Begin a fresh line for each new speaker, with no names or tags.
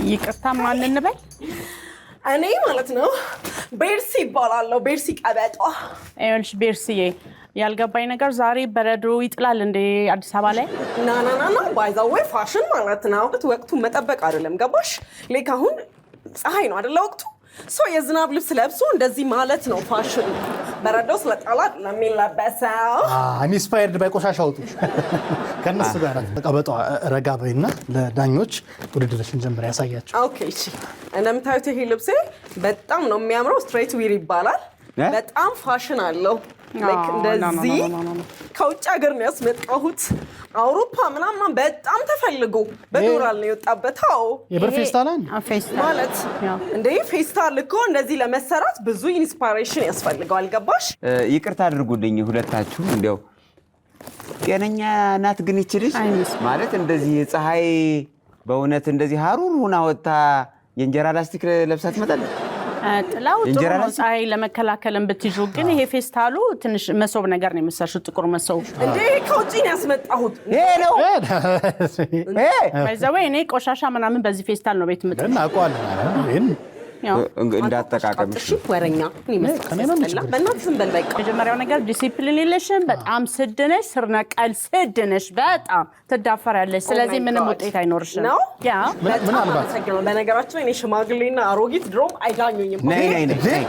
ይቅርታ ማን እንበል
እኔ ማለት ነው ቤርሲ ይባላልው ቤርሲ ቀበጣ
አይልሽ ቤርሲዬ ያልገባኝ ነገር ዛሬ በረዶ ይጥላል እንዴ አዲስ አበባ ላይ
ና ባይ ዘ ዌይ ፋሽን ማለት ነው ወቅቱ መጠበቅ አይደለም ገባሽ ሌክ አሁን ፀሐይ ነው አይደል ወቅቱ ሶ የዝናብ ልብስ ለብሶ እንደዚህ ማለት ነው ፋሽን በረዶ ስለጣላት ለሚለበሰው
ኢንስፓየርድ ባይ ቆሻሻውቶች ከነሱ ጋር ቀበጣ ረጋ በይና ለዳኞች ውድድርሽን ጀምር ያሳያቸው
ኦኬ እሺ እንደምታዩት ይሄ ልብሴ በጣም ነው የሚያምረው ስትሬት ዊር ይባላል በጣም ፋሽን አለው ላይክ እንደዚህ ከውጭ ሀገር ነው ያስመጣሁት አውሮፓ ምናምን በጣም ተፈልጎ በዶላር ነው የወጣበታው
የብር ፌስታል
ማለት እንደ ፌስታል እኮ እንደዚህ ለመሰራት ብዙ ኢንስፓይሬሽን ያስፈልጋል ገባሽ
ይቅርታ አድርጉልኝ ሁለታችሁ እንደው ጤነኛ ናት ግን ይችልሽ ማለት እንደዚህ ፀሐይ በእውነት እንደዚህ ሀሩር ሆና ወጣ የእንጀራ ላስቲክ ለብሳ ትመጣለች
ጥላው ጥሩ ፀሐይ ለመከላከልን ብትይዙ ግን ይሄ ፌስታሉ ትንሽ መሶብ ነገር ነው የምሰሽው ጥቁር መሶብ
እንዴ ከውጪ ነው ያስመጣሁት
ይሄ ነው
ባይዘው እኔ ቆሻሻ ምናምን በዚህ ፌስታል ነው ቤት ምጥና
እናውቀዋለን
እንዳጠቃቀምሽ
ወረኛ ይመስላል በእናትህ ዝም በል በቃ
መጀመሪያው ነገር ዲሲፕሊን የለሽም በጣም ስድነሽ ስርነቀል ስድነሽ በጣም ትዳፈራለሽ ስለዚህ ምንም ውጤት አይኖርሽም
ነው
ያ
ምናልባት
በነገራችን ላይ እኔ ሽማግሌና አሮጊት ድሮም አይዳኙኝም
ነይ